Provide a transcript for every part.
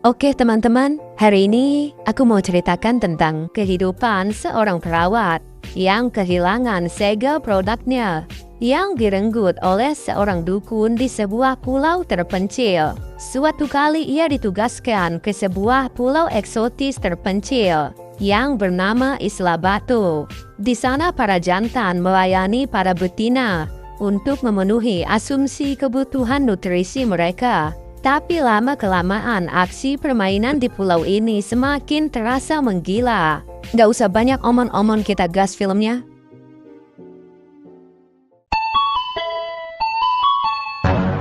Oke teman-teman, hari ini aku mau ceritakan tentang kehidupan seorang perawat yang kehilangan segel produknya yang direnggut oleh seorang dukun di sebuah pulau terpencil. Suatu kali ia ditugaskan ke sebuah pulau eksotis terpencil yang bernama Isla Batu. Di sana para jantan melayani para betina untuk memenuhi asumsi kebutuhan nutrisi mereka. Tapi lama-kelamaan aksi permainan di pulau ini semakin terasa menggila. Gak usah banyak omong-omong, kita gas filmnya.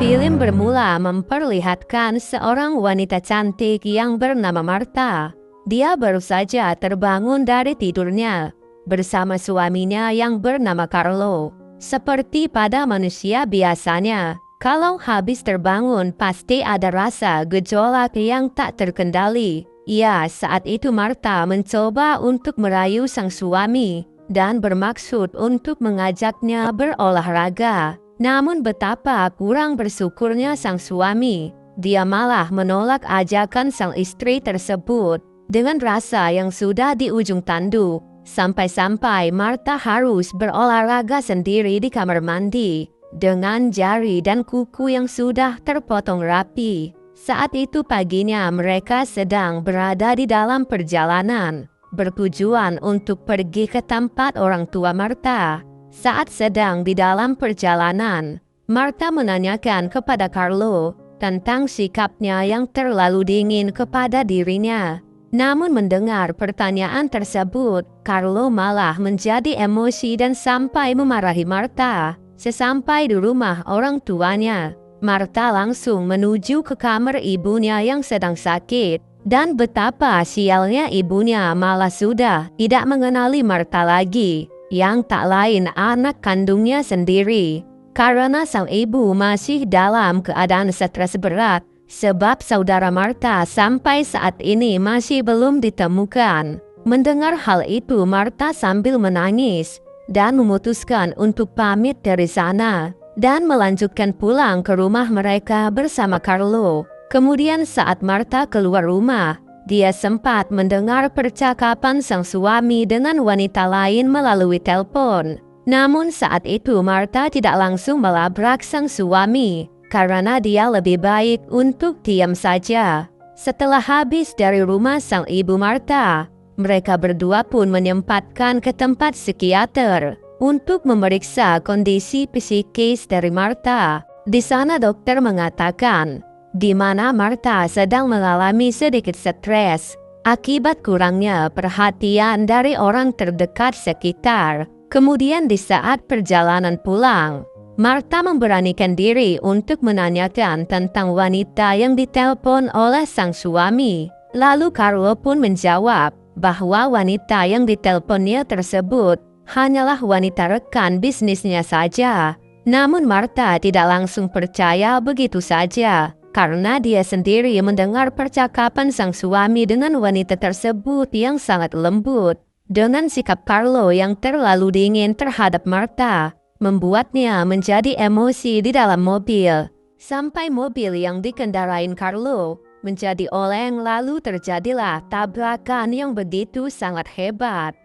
Film bermula memperlihatkan seorang wanita cantik yang bernama Martha. Dia baru saja terbangun dari tidurnya bersama suaminya yang bernama Carlo. Seperti pada manusia biasanya, kalau habis terbangun pasti ada rasa gejolak yang tak terkendali. Ya, saat itu Martha mencoba untuk merayu sang suami dan bermaksud untuk mengajaknya berolahraga. Namun betapa kurang bersyukurnya sang suami. Dia malah menolak ajakan sang istri tersebut dengan rasa yang sudah di ujung tanduk. Sampai-sampai Martha harus berolahraga sendiri di kamar mandi dengan jari dan kuku yang sudah terpotong rapi. Saat itu paginya mereka sedang berada di dalam perjalanan, bertujuan untuk pergi ke tempat orang tua Martha. Saat sedang di dalam perjalanan, Martha menanyakan kepada Carlo tentang sikapnya yang terlalu dingin kepada dirinya. Namun mendengar pertanyaan tersebut, Carlo malah menjadi emosi dan sampai memarahi Martha. Sesampai di rumah orang tuanya, Martha langsung menuju ke kamar ibunya yang sedang sakit. Dan betapa sialnya ibunya malah sudah tidak mengenali Martha lagi, yang tak lain anak kandungnya sendiri. Karena sang ibu masih dalam keadaan stres berat, sebab saudara Martha sampai saat ini masih belum ditemukan. Mendengar hal itu, Martha sambil menangis dan memutuskan untuk pamit dari sana dan melanjutkan pulang ke rumah mereka bersama Carlo. Kemudian saat Martha keluar rumah, dia sempat mendengar percakapan sang suami dengan wanita lain melalui telepon. Namun saat itu Martha tidak langsung melabrak sang suami karena dia lebih baik untuk diam saja. Setelah habis dari rumah sang ibu Martha, mereka berdua pun menyempatkan ke tempat psikiater untuk memeriksa kondisi psikis dari Martha. Di sana dokter mengatakan, di mana Martha sedang mengalami sedikit stres akibat kurangnya perhatian dari orang terdekat sekitar. Kemudian di saat perjalanan pulang, Martha memberanikan diri untuk menanyakan tentang wanita yang ditelepon oleh sang suami. Lalu Carlo pun menjawab bahwa wanita yang diteleponnya tersebut hanyalah wanita rekan bisnisnya saja. Namun Martha tidak langsung percaya begitu saja, karena dia sendiri mendengar percakapan sang suami dengan wanita tersebut yang sangat lembut. Dengan sikap Carlo yang terlalu dingin terhadap Martha, membuatnya menjadi emosi di dalam mobil. Sampai mobil yang dikendarain Carlo menjadi oleng, lalu terjadilah tabrakan yang begitu sangat hebat.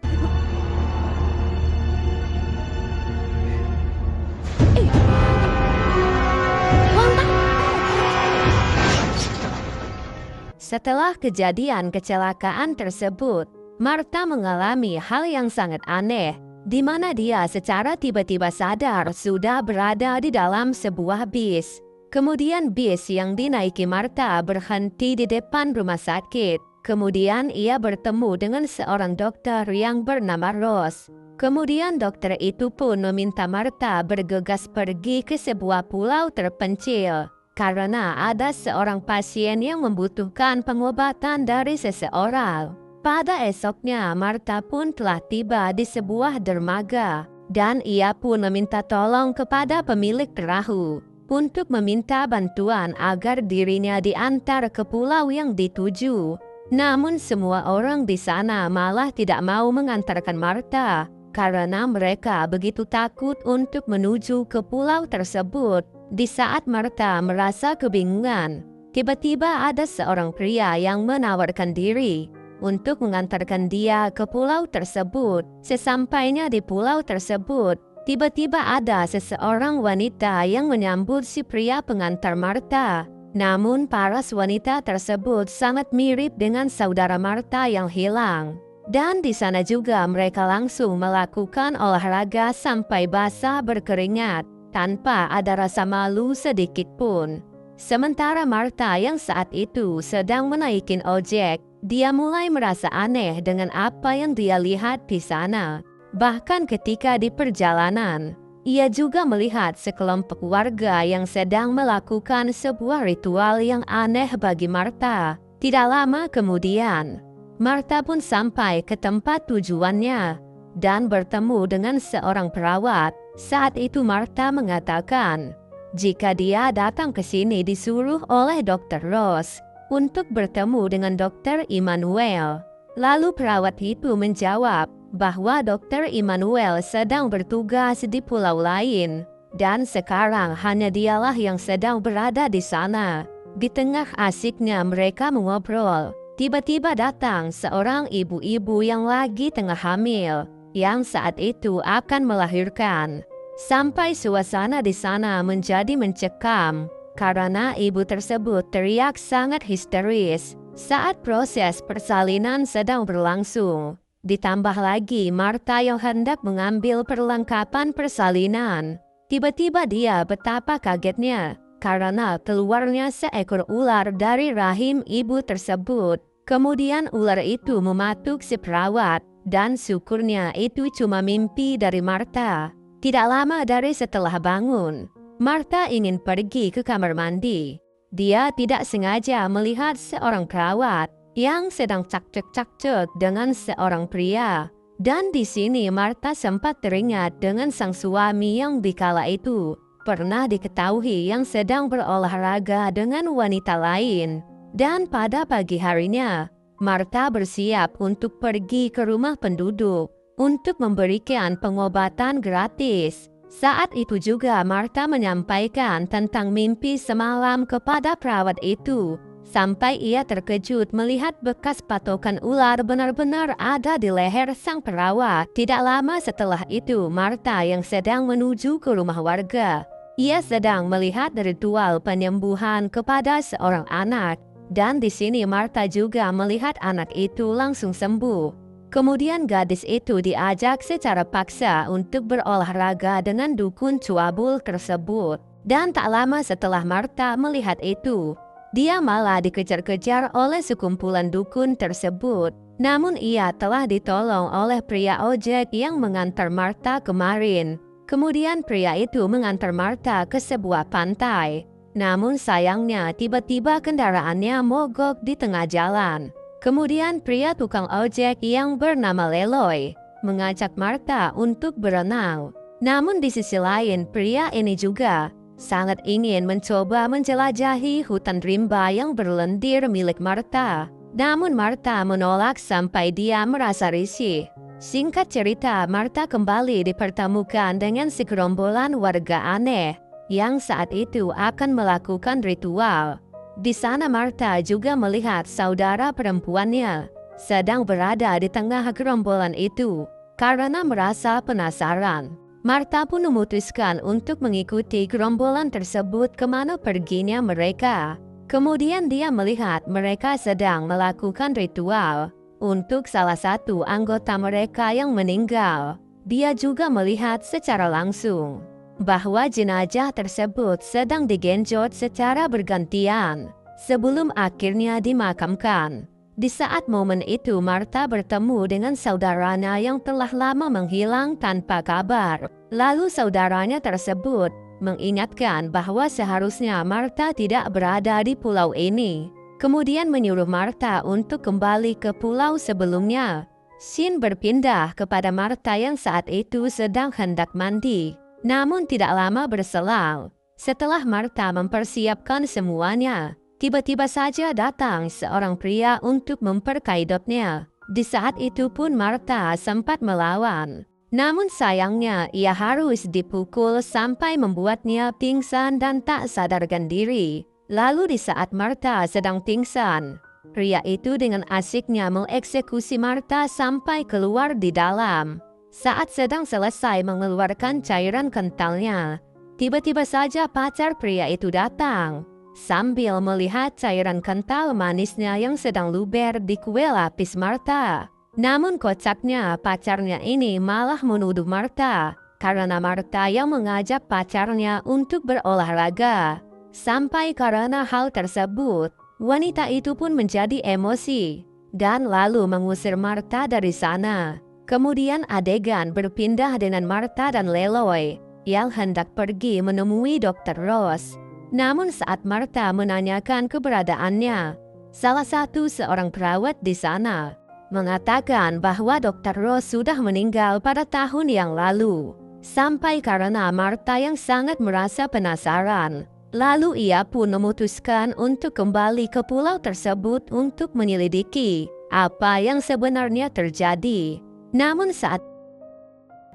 Setelah kejadian kecelakaan tersebut, Martha mengalami hal yang sangat aneh, di mana dia secara tiba-tiba sadar sudah berada di dalam sebuah bis. Kemudian bis yang dinaiki Martha berhenti di depan rumah sakit. Kemudian ia bertemu dengan seorang dokter yang bernama Rose. Kemudian dokter itu pun meminta Martha bergegas pergi ke sebuah pulau terpencil karena ada seorang pasien yang membutuhkan pengobatan dari seseorang. Pada esoknya, Martha pun telah tiba di sebuah dermaga dan ia pun meminta tolong kepada pemilik perahu untuk meminta bantuan agar dirinya diantar ke pulau yang dituju. Namun semua orang di sana malah tidak mau mengantarkan Martha karena mereka begitu takut untuk menuju ke pulau tersebut. Di saat Martha merasa kebingungan, Tiba-tiba ada seorang pria yang menawarkan diri untuk mengantarkan dia ke pulau tersebut. Sesampainya di pulau tersebut, tiba-tiba ada seseorang wanita yang menyambut si pria pengantar Martha. Namun paras wanita tersebut sangat mirip dengan saudara Martha yang hilang. Dan di sana juga mereka langsung melakukan olahraga sampai basah berkeringat tanpa ada rasa malu sedikit pun. Sementara Martha yang saat itu sedang menaikin ojek, dia mulai merasa aneh dengan apa yang dia lihat di sana. Bahkan ketika di perjalanan, ia juga melihat sekelompok warga yang sedang melakukan sebuah ritual yang aneh bagi Martha. Tidak lama kemudian, Martha pun sampai ke tempat tujuannya dan bertemu dengan seorang perawat. Saat itu Martha mengatakan, jika dia datang ke sini disuruh oleh Dr. Ross untuk bertemu dengan Dr. Immanuel. Lalu perawat itu menjawab bahwa Dr. Immanuel sedang bertugas di pulau lain dan sekarang hanya dialah yang sedang berada di sana. Di tengah asiknya mereka mengobrol, tiba-tiba datang seorang ibu-ibu yang lagi tengah hamil, yang saat itu akan melahirkan. Sampai suasana di sana menjadi mencekam karena ibu tersebut teriak sangat histeris saat proses persalinan sedang berlangsung. Ditambah lagi Martha yang hendak mengambil perlengkapan persalinan. Tiba-tiba dia betapa kagetnya karena keluarnya seekor ular dari rahim ibu tersebut. Kemudian ular itu mematuk si perawat dan syukurnya itu cuma mimpi dari Martha. Tidak lama dari setelah bangun, Martha ingin pergi ke kamar mandi. Dia tidak sengaja melihat seorang perawat yang sedang cakcuk-cakcuk dengan seorang pria. Dan di sini Martha sempat teringat dengan sang suami yang dikala itu pernah diketahui yang sedang berolahraga dengan wanita lain. Dan pada pagi harinya, Martha bersiap untuk pergi ke rumah penduduk untuk memberikan pengobatan gratis. Saat itu juga Martha menyampaikan tentang mimpi semalam kepada perawat itu, sampai ia terkejut melihat bekas patokan ular benar-benar ada di leher sang perawat. Tidak lama setelah itu, Martha yang sedang menuju ke rumah warga. Ia sedang melihat ritual penyembuhan kepada seorang anak, dan di sini Martha juga melihat anak itu langsung sembuh. Kemudian gadis itu diajak secara paksa untuk berolahraga dengan dukun Cuabul tersebut. Dan tak lama setelah Martha melihat itu, dia malah dikejar-kejar oleh sekumpulan dukun tersebut. Namun ia telah ditolong oleh pria ojek yang mengantar Martha kemarin. Kemudian pria itu mengantar Martha ke sebuah pantai. Namun sayangnya tiba-tiba kendaraannya mogok di tengah jalan. Kemudian pria tukang ojek yang bernama Leloy mengajak Martha untuk berenang. Namun di sisi lain pria ini juga sangat ingin mencoba menjelajahi hutan rimba yang berlendir milik Martha. Namun Martha menolak sampai dia merasa risih. Singkat cerita, Martha kembali dipertemukan dengan segerombolan warga aneh yang saat itu akan melakukan ritual. Di sana Martha juga melihat saudara perempuannya sedang berada di tengah gerombolan itu. Karena merasa penasaran, Martha pun memutuskan untuk mengikuti gerombolan tersebut kemana perginya mereka. Kemudian dia melihat mereka sedang melakukan ritual untuk salah satu anggota mereka yang meninggal. Dia juga melihat secara langsung bahwa jenazah tersebut sedang digenjot secara bergantian sebelum akhirnya dimakamkan. Di saat momen itu Martha bertemu dengan saudaranya yang telah lama menghilang tanpa kabar. Lalu saudaranya tersebut mengingatkan bahwa seharusnya Martha tidak berada di pulau ini. Kemudian menyuruh Martha untuk kembali ke pulau sebelumnya. Scene berpindah kepada Martha yang saat itu sedang hendak mandi. Namun tidak lama berselang, setelah Martha mempersiapkan semuanya, tiba-tiba saja datang seorang pria untuk memperkaidotnya. Di saat itu pun Martha sempat melawan. Namun sayangnya ia harus dipukul sampai membuatnya pingsan dan tak sadarkan diri. Lalu di saat Martha sedang pingsan, pria itu dengan asiknya mengeksekusi Martha sampai keluar di dalam. Saat sedang selesai mengeluarkan cairan kentalnya, tiba-tiba saja pacar pria itu datang. Sambil melihat cairan kental manisnya yang sedang luber di kue lapis Martha. Namun kocaknya pacarnya ini malah menuduh Martha karena Martha yang mengajak pacarnya untuk berolahraga. Sampai karena hal tersebut, wanita itu pun menjadi emosi dan lalu mengusir Martha dari sana. Kemudian adegan berpindah dengan Martha dan Leloy yang hendak pergi menemui Dr. Ross. Namun saat Martha menanyakan keberadaannya, salah satu seorang perawat di sana mengatakan bahwa Dr. Ross sudah meninggal pada tahun yang lalu. Sampai karena Martha yang sangat merasa penasaran, lalu ia pun memutuskan untuk kembali ke pulau tersebut untuk menyelidiki apa yang sebenarnya terjadi. Namun saat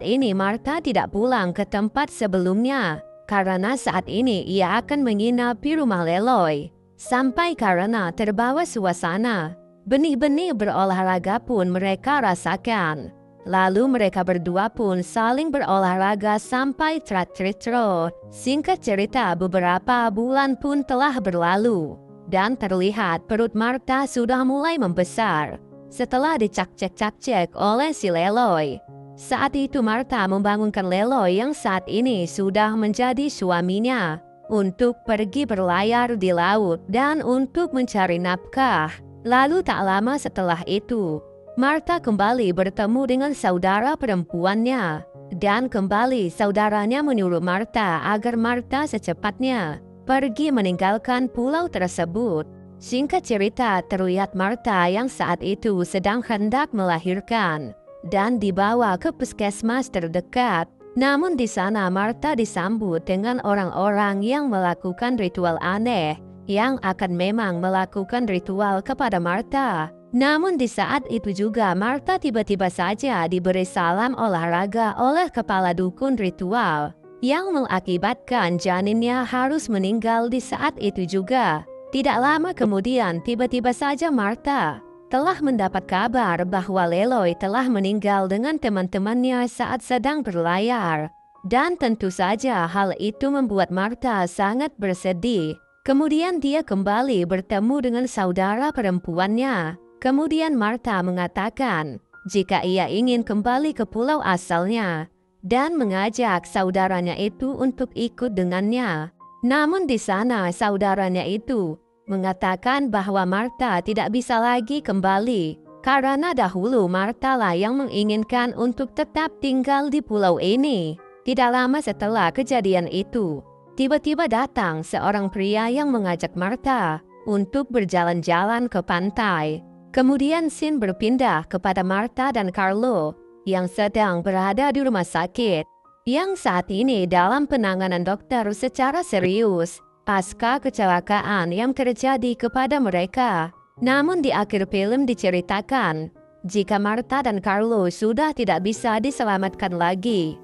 ini Martha tidak pulang ke tempat sebelumnya, karena saat ini ia akan menginap di rumah Leloy. Sampai karena terbawa suasana, benih-benih berolahraga pun mereka rasakan. Lalu mereka berdua pun saling berolahraga sampai trat-tritro. Singkat cerita, beberapa bulan pun telah berlalu. Dan terlihat perut Martha sudah mulai membesar setelah dicak-cek oleh si Leloy. Saat itu Martha membangunkan Leloy yang saat ini sudah menjadi suaminya untuk pergi berlayar di laut dan untuk mencari nafkah. Lalu tak lama setelah itu, Martha kembali bertemu dengan saudara perempuannya. Dan kembali saudaranya menyuruh Martha agar Martha secepatnya pergi meninggalkan pulau tersebut. Singkat cerita, terlihat Martha yang saat itu sedang hendak melahirkan dan dibawa ke puskesmas terdekat. Namun di sana Martha disambut dengan orang-orang yang melakukan ritual aneh yang akan memang melakukan ritual kepada Martha. Namun di saat itu juga Martha tiba-tiba saja diberi salam olahraga oleh kepala dukun ritual yang mengakibatkan janinnya harus meninggal di saat itu juga. Tidak lama kemudian tiba-tiba saja Martha telah mendapat kabar bahwa Leloy telah meninggal dengan teman-temannya saat sedang berlayar. Dan tentu saja hal itu membuat Martha sangat bersedih. Kemudian dia kembali bertemu dengan saudara perempuannya. Kemudian Martha mengatakan jika ia ingin kembali ke pulau asalnya dan mengajak saudaranya itu untuk ikut dengannya. Namun di sana saudaranya itu mengatakan bahwa Martha tidak bisa lagi kembali karena dahulu Martha lah yang menginginkan untuk tetap tinggal di pulau ini. Tidak lama setelah kejadian itu, tiba-tiba datang seorang pria yang mengajak Martha untuk berjalan-jalan ke pantai. Kemudian scene berpindah kepada Martha dan Carlo yang sedang berada di rumah sakit, yang saat ini dalam penanganan dokter secara serius pasca kecelakaan yang terjadi kepada mereka. Namun di akhir film diceritakan jika Martha dan Carlo sudah tidak bisa diselamatkan lagi.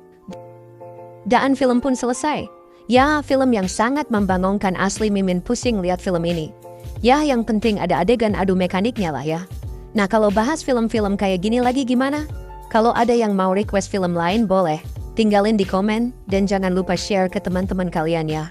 Dan film pun selesai. Ya, film yang sangat membangunkan, asli mimin pusing lihat film ini. Ya, yang penting ada adegan adu mekaniknya lah ya. Nah, kalau bahas film-film kayak gini lagi gimana? Kalau ada yang mau request film lain boleh tinggalin di komen dan jangan lupa share ke teman-teman kalian ya.